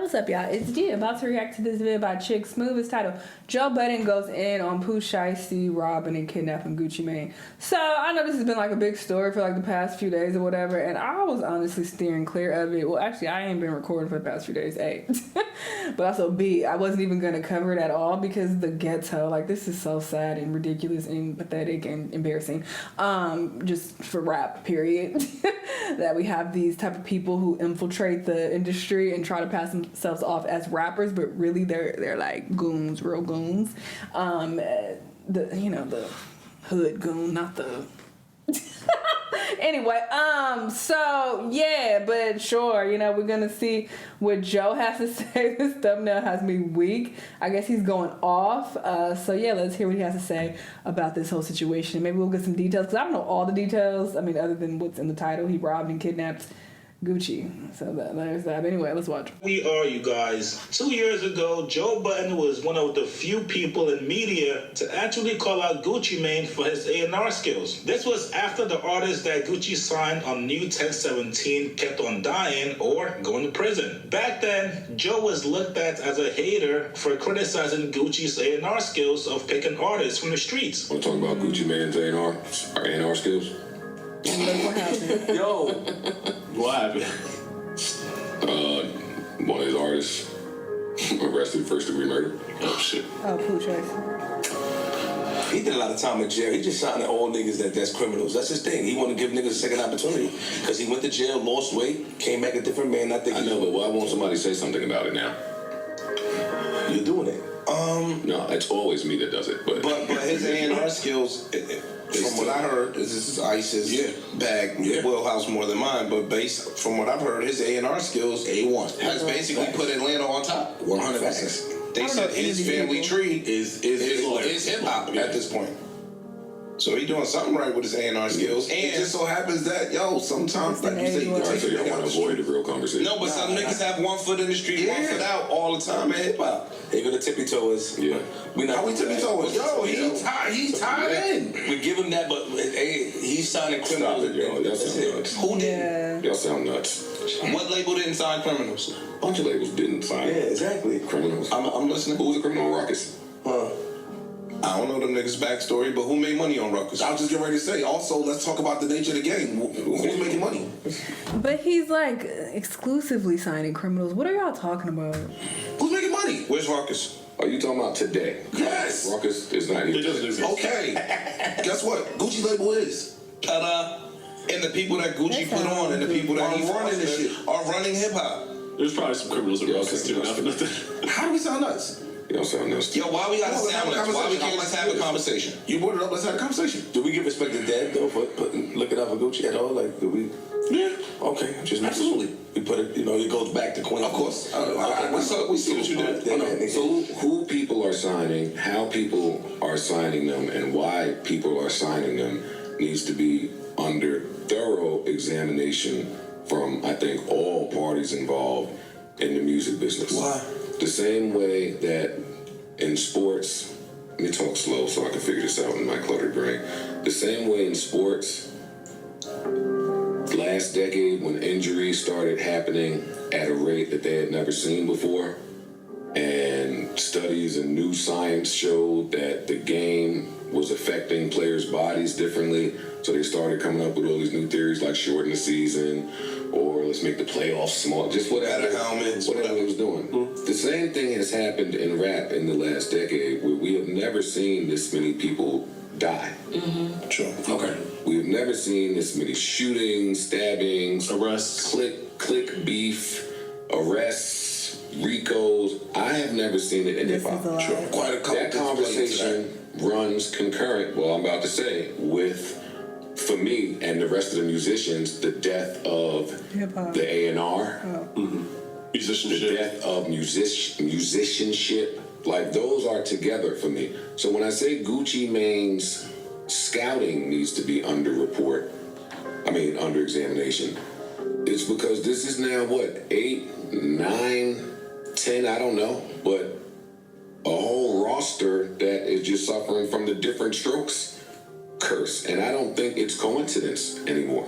Alright, what's up, y'all? It's G, about to react to this video by Chick Smooth. It's titled, Joe Budden goes in on Pooh Shiesty robbing and kidnapping Gucci Mane. So, I know this has been like a big story for like the past few days or whatever, and I was honestly steering clear of it. Well, actually, I ain't been recording for the past few days, A. But also, B, I wasn't even going to cover it at all because the ghetto, like, this is so sad and ridiculous and pathetic and embarrassing. Just for rap, period. That we have these type of people who infiltrate the industry and try to pass themselves off as rappers, but really they're like goons, real goons. The hood goon, not the anyway, so yeah, but sure, we're gonna see what Joe has to say. This thumbnail has me weak. I guess he's going off. So yeah, let's hear what he has to say about this whole situation. Maybe we'll get some details, because I don't know all the details. I mean, other than what's in the title, he robbed and kidnapped Gucci. So there's that. But anyway, let's watch. We are, you guys. 2 years ago, Joe Budden was one of the few people in media to actually call out Gucci Mane for his A&R skills. This was after the artist that Gucci signed on New 1017 kept on dying or going to prison. Back then, Joe was looked at as a hater for criticizing Gucci's A&R skills of picking artists from the streets. Want to talk about Gucci Mane's A&R skills? What happened? Yo, what happened? One of his artists arrested for first-degree murder. Oh shit. Oh, Pooh Shiesty. He did a lot of time in jail. He just signed all niggas that's criminals. That's his thing. He want to give niggas a second opportunity because he went to jail, lost weight, came back a different man. I know, but why won't somebody say something about it now? You're doing it. No, it's always me that does it. But his A&R skills. From what I heard, this is Ice's bag, wheelhouse more than mine. But based from what I've heard, his A&R skills A1 has basically put Atlanta on top. 100%. They said his family tree is hip hop at this point. So he doing something right with his A&R skills. And It just so happens that, sometimes, like you say, you can so take you it don't want to avoid the real conversation. no, but some niggas have one foot in the street, one foot out all the time in hip hop. They gonna tippy toe us. Yeah. We not. How we tippy toeing? Yo, he tied in. We give him that, but hey, he's signing criminals. Stop it, yo. Y'all sound nuts. Who didn't? Y'all sound nuts. What label didn't sign criminals? A bunch of labels didn't sign. Yeah, exactly. Criminals. I'm listening. Who was a criminal on Ruckus? I don't know them niggas' backstory, but who made money on Ruckus? I was just getting ready to say, also, let's talk about the nature of the game. Who's making money? But he's like exclusively signing criminals. What are y'all talking about? Who's making money? Where's Ruckus? Are you talking about today? Yes. Ruckus is not here. It doesn't exist. Okay. Guess what? Gucci label is. Ta-da. And the people that Gucci put on and the people that he's running this shit are running hip hop. There's probably some criminals in Ruckus too. How do we sound nuts? Y'all sound nuts. Yo, why we gotta No, let's sound have a nuts? Why we conversation. can't just have a conversation? You brought it up. Let's have a conversation. Do we give respect to dead though for looking up for Gucci at all? Like, do we? Yeah. Okay, just Absolutely. We put it. It goes back to Queen. Of course. We see what you did. So who people are signing, how people are signing them, and why people are signing them needs to be under thorough examination from, I think, all parties involved in the music business. Why? The same way that in sports, let me talk slow so I can figure this out in my cluttered brain. The same way in sports, last decade when injuries started happening at a rate that they had never seen before, and studies and new science showed that the game was affecting players' bodies differently, so they started coming up with all these new theories like shorten the season, or let's make the playoffs small, just whatever it was doing. The same thing has happened in rap in the last decade, where we have never seen this many people die. Sure. Okay. We have never seen this many shootings, stabbings, Arrests. click beef, arrests, RICOs. I have never seen it in hip hop. Sure. Quite a couple. That conversation runs concurrent, I'm about to say, with, for me and the rest of the musicians, the death of Hip-hop. the A&R, Musicianship. the death of musicianship. Like, those are together for me. So when I say Gucci Mane's scouting needs to be under examination, it's because this is now, 8, 9, 10, I don't know, but a whole roster that is just suffering from the different strokes curse. And I don't think it's coincidence anymore.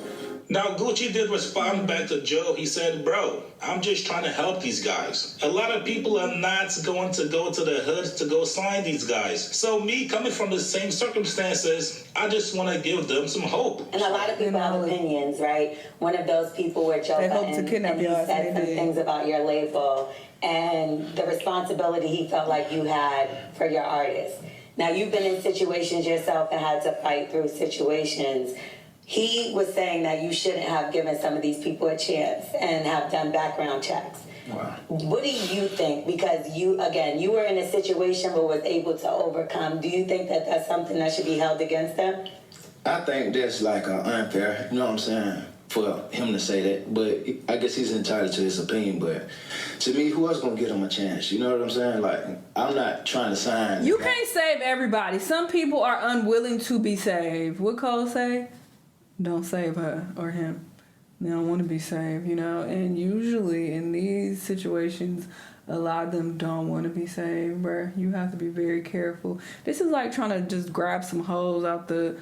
Now, Gucci did respond back to Joe. He said, bro, I'm just trying to help these guys. A lot of people are not going to go to the hood to go sign these guys. So me coming from the same circumstances, I just want to give them some hope. And a lot of people have opinions, right? One of those people were Joe Budden, and he said some things about your label and the responsibility he felt like you had for your artists. Now, you've been in situations yourself and had to fight through situations. He was saying that you shouldn't have given some of these people a chance and have done background checks. Wow. What do you think? Because you were in a situation but was able to overcome. Do you think that that's something that should be held against them? I think that's like unfair, you know what I'm saying, for him to say that. But I guess he's entitled to his opinion. But to me, who else gonna give him a chance? You know what I'm saying? Like, I'm not trying to sign. You can't save everybody. Some people are unwilling to be saved. What Cole say? Don't save her or him. They don't want to be saved, you know? And usually in these situations, a lot of them don't want to be saved, bruh. You have to be very careful. This is like trying to just grab some hoes out the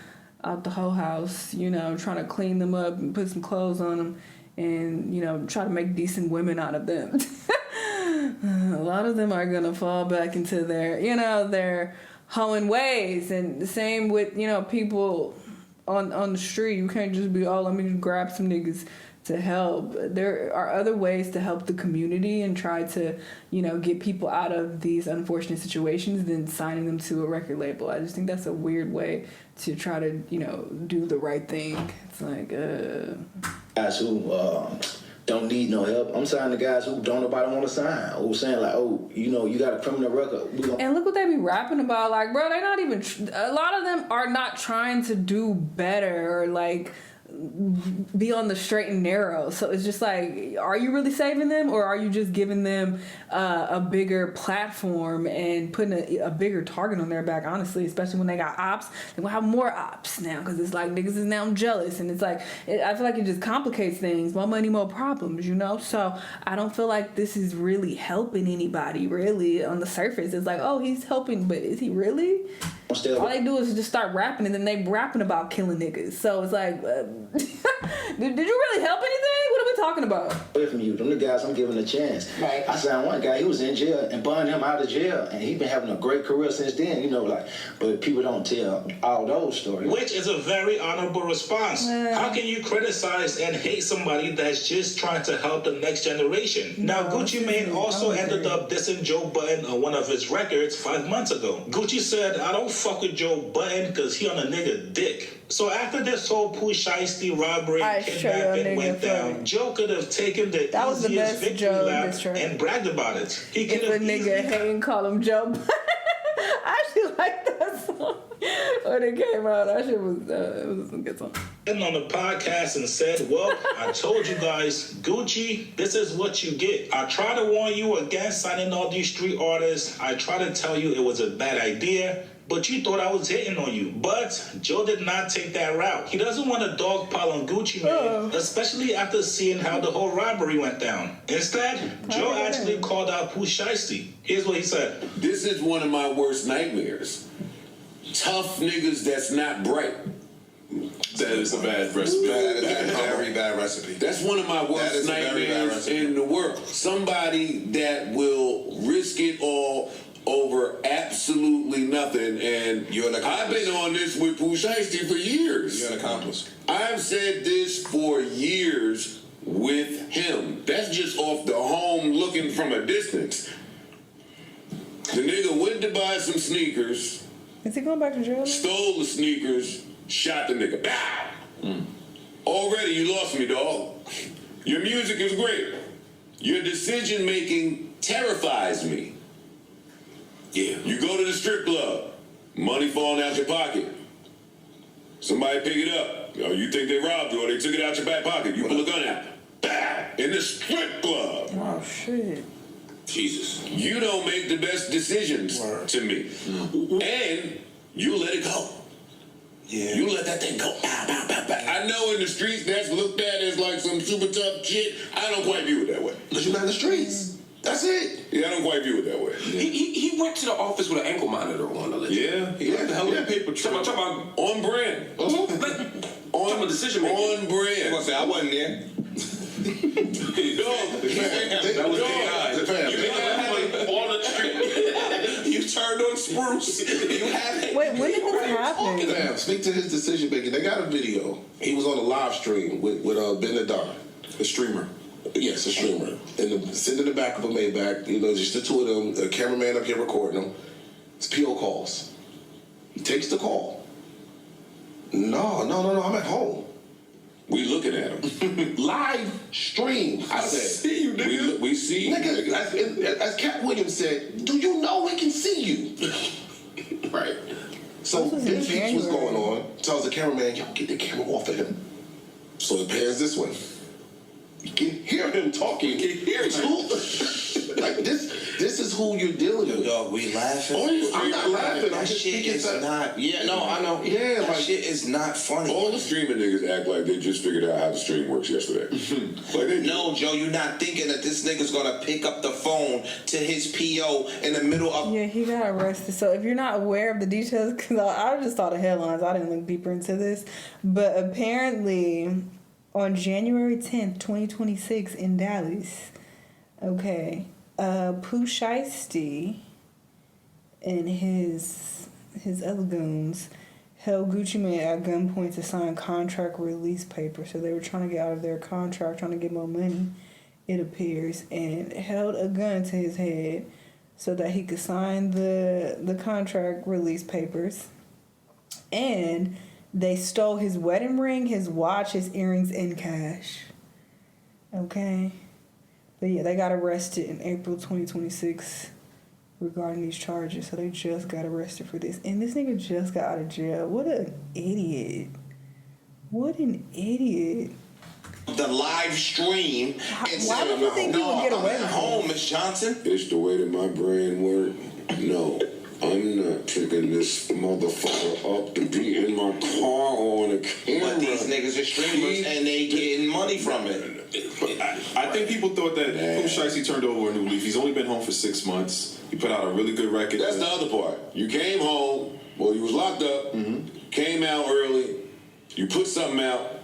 whole house, you know, trying to clean them up and put some clothes on them and, you know, try to make decent women out of them. A lot of them are going to fall back into their hoeing ways. And the same with, you know, people on the street. You can't just be, let me just grab some niggas to help. There are other ways to help the community and try to, you know, get people out of these unfortunate situations than signing them to a record label. I just think that's a weird way to try to, you know, do the right thing. It's like, guys who don't need no help. I'm signing the guys who don't nobody want to sign. Or saying like, you know, you got a criminal record. And look what they be rapping about. Like, bro, they're not even. A lot of them are not trying to do better or like be on the straight and narrow. So it's just like, are you really saving them, or are you just giving them a bigger platform and putting a bigger target on their back? Honestly, especially when they got ops, they will have more ops now because it's like niggas is now jealous, and it's like I feel like it just complicates things. More money, more problems, you know. So I don't feel like this is really helping anybody. Really, on the surface, it's like, oh, he's helping, but is he really? All they do is just start rapping, and then they rapping about killing niggas. So it's like, did you really help anything? What are we talking about? Away from you, them the guys I'm giving a chance. Right. I signed one guy, he was in jail and burned him out of jail, and he been having a great career since then. You know, like, but people don't tell all those stories. Which is a very honorable response. How can you criticize and hate somebody that's just trying to help the next generation? Now, Gucci Mane also ended up dissing Joe Budden on one of his records 5 months ago. Gucci said, I don't fuck with Joe Budden because he on a nigga dick. So after this whole Pooh Shiesty robbery and kidnapping went down, Joe could have taken the easiest victory lap and bragged about it. He could have nigga hating, call him Joe. I actually like that song when it came out. That shit was it was a good song. And on the podcast and said, well, I told you guys, Gucci, this is what you get. I try to warn you against signing all these street artists. I try to tell you it was a bad idea, but you thought I was hitting on you. But Joe did not take that route. He doesn't want a dogpile on Gucci Mane, especially after seeing how the whole robbery went down. Instead, Joe actually called out Pooh Shiesty. Here's what he said. This is one of my worst nightmares. Tough niggas that's not bright. That is a bad recipe. That is a very bad recipe. That's one of my worst nightmares in the world. Somebody that will risk it all over absolutely nothing. And I've been on this with Pooh Shiesty for years. You're an accomplice. I've said this for years with him. That's just off the home looking from a distance. The nigga went to buy some sneakers. Is he going back to jail? Stole the sneakers, shot the nigga. Bow! Already you lost me, dog. Your music is great. Your decision making terrifies me. Yeah. You go to the strip club, money falling out your pocket. Somebody pick it up. Oh, you think they robbed you or they took it out your back pocket. You pull a gun out. Bow! In the strip club. Oh, shit. Jesus. You don't make the best decisions to me. And you let it go. Yeah. You let that thing go. Bow, bow, bow, bow. I know in the streets that's looked at as like some super tough shit. I don't quite view it that way. Because you're not in the streets. That's it. Yeah, I don't quite view it that way. He went to the office with an ankle monitor on. Yeah. He got the hell of a paper trail. Talking about on brand. On decision making. On brand. I'm gonna say I wasn't there. That was AI. You haven't on the street. You turned on Spruce. You haven't. Wait, when did this happen? Fam, speak to his decision making. They got a video. He was on a live stream with Ben Adar, A streamer. Yes, a streamer. Sitting in the back of a Maybach, just the two of them, a cameraman up here recording them. It's PO calls. He takes the call. No, I'm at home. We looking at him. Live stream, I said. See you, nigga. We see you. Nigga, as Cat Williams said, do you know we can see you? Right. So this peeps was going on, tells the cameraman, yo, get the camera off of him. So it pans this way. You can hear him talking. You can hear him. Like this is who you're dealing with. Dog, we laughing. I'm not laughing. That shit is not. Yeah, no, I know. Yeah, that shit is not funny. All the streaming niggas act like they just figured out how the stream works yesterday. No, Joe, you're not thinking that this nigga's gonna pick up the phone to his PO in the middle of. Yeah, he got arrested. So if you're not aware of the details, because I just saw the headlines, I didn't look deeper into this, but apparently on January 10th, 2026 in Dallas, okay, Pooh Shiesty and his other goons held Gucci Mane at gunpoint to sign contract release papers. So they were trying to get out of their contract, trying to get more money, it appears, and held a gun to his head so that he could sign the contract release papers. And they stole his wedding ring, his watch, his earrings, and cash. Okay? But yeah, they got arrested in April 2026 regarding these charges. So they just got arrested for this. And this nigga just got out of jail. What an idiot. What an idiot. The live stream. Why would you think he would get away with it? Home, Miss Johnson. It's the way that my brain works. No. I'm not picking this motherfucker up to be in my car on a camera. But these niggas are streamers and they getting money from it. I think people thought that Pooh Shiesty turned over a new leaf. He's only been home for 6 months. He put out a really good record. That's the other part. You came home, well, you was locked up, came out early, you put something out,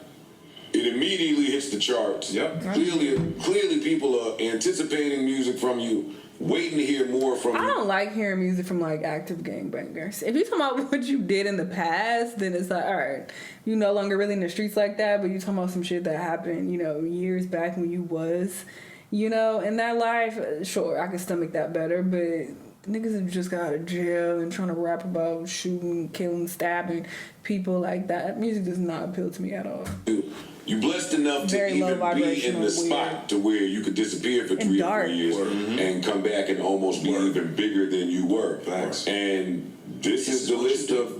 it immediately hits the charts. Yep. Clearly people are anticipating music from you, waiting to hear more from you. I don't like hearing music from like active gangbangers. If you talking about what you did in the past, then it's like, all right, you no longer really in the streets like that, but you talking about some shit that happened, years back when you was, in that life. Sure, I can stomach that better, but niggas have just got out of jail and trying to rap about shooting, killing, stabbing people like that. Music does not appeal to me at all. You blessed enough to even be in the spot to where you could disappear for 3 or 4 years and come back and almost be even bigger than you were. Facts. And this is the list of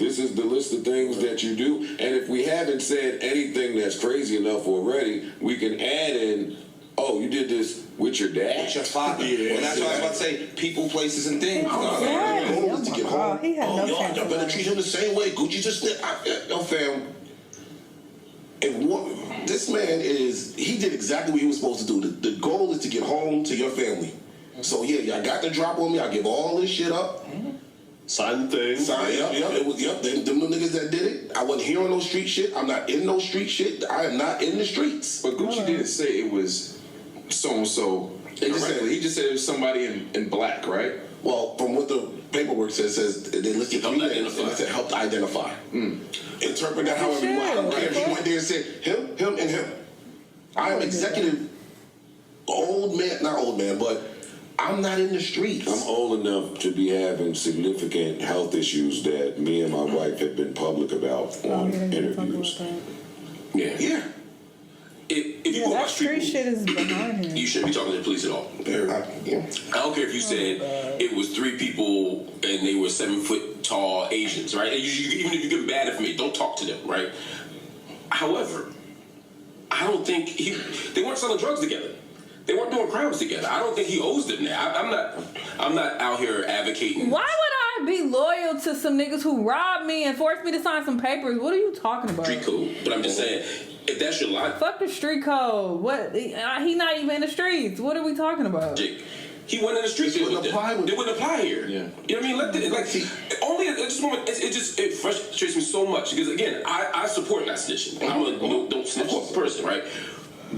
things that you do. And if we haven't said anything that's crazy enough already, we can add in, oh, you did this with your dad? With your father. Yeah. Well, that's what I was about to say. People, places, and things. The goal is to get home. He had no chance. Y'all better treat him the same way. Gucci just did. Yo, fam. This man he did exactly what he was supposed to do. The goal is to get home to your family. So yeah, y'all got the drop on me. I give all this shit up. Sign the thing. Them the niggas that did it. I wasn't hearing no street shit. I'm not in no street shit. I am not in the streets. But Gucci didn't say it was so-and-so. He just said it was somebody in black, right? Well, from what the paperwork says they listed 3 names and it said helped identify. Interpret that however you want. I don't care if you went there and said him, and him. I am executive, not old man, but I'm not in the streets. I'm old enough to be having significant health issues that me and my wife have been public about on interviews. Yeah. If you go that by street shit is behind him. you shouldn't be talking to the police at all. I don't care if you said it was 3 people and they were 7 foot tall Asians, right? And even if you give them bad information, don't talk to them, right? However, I don't think they weren't selling drugs together. They weren't doing crimes together. I don't think he owes them that. I'm not out here advocating. Why would I be loyal to some niggas who robbed me and forced me to sign some papers? What are you talking about? Street code. But I'm just saying, if that's your life. Fuck the street code. What? He not even in the streets. What are we talking about? Jake, He went in the streets with them. They wouldn't apply here. Yeah. You know what I mean? Only at this moment, it frustrates me so much because again, I support not snitching. I'm a don't snitch person, right?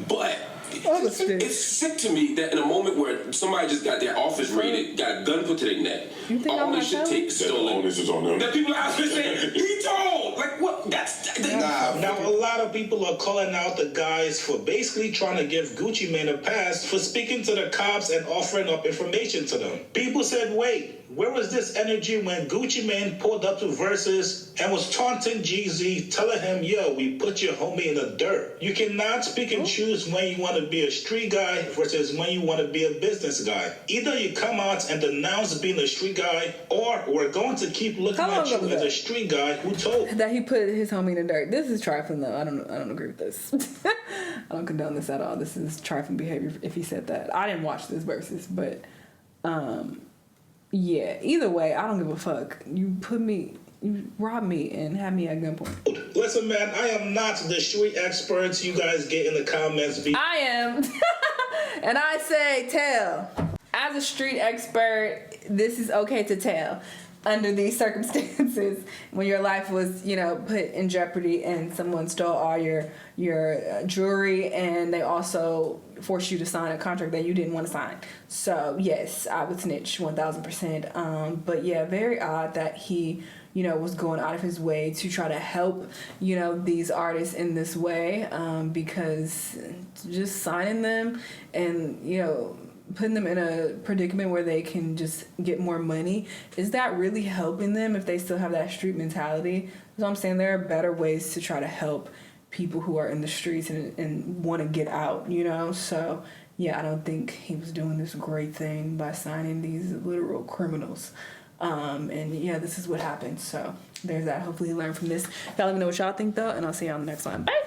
But it's sick to me that in a moment where somebody just got their office raided, got a gun put to their neck, all this shit takes stolen. This is on them. That people out there saying, he told! Like, what? Now, a lot of people are calling out the guys for basically trying to give Gucci Mane a pass for speaking to the cops and offering up information to them. People said, wait, where was this energy when Gucci Mane pulled up to Versus and was taunting Jeezy, telling him, yo, we put your homie in the dirt. You cannot pick and choose when you want to be a street guy versus when you want to be a business guy. Either you come out and denounce being a street guy, or we're going to keep looking at you as a street guy who told that he put his homie in the dirt. This is trifling though. I don't agree with this. I don't condone this at all. This is trifling behavior if he said that. I didn't watch this Versus, but yeah, either way, I don't give a fuck. You robbed me and had me at gunpoint. Listen, man, I am not the street experts you guys get in the comments. I am. And I say tell. As a street expert, this is okay to tell under these circumstances when your life was, put in jeopardy and someone stole all your jewelry and they also forced you to sign a contract that you didn't want to sign. So yes, I would snitch 1000%. But yeah, very odd that he, was going out of his way to try to help, these artists in this way, because just signing them and, putting them in a predicament where they can just get more money, is that really helping them if they still have that street mentality? So I'm saying there are better ways to try to help people who are in the streets and want to get out, So yeah, I don't think he was doing this great thing by signing these literal criminals. And yeah, this is what happened. So there's that. Hopefully you learn from this. Y'all let me know what y'all think though, and I'll see you on the next one. Bye.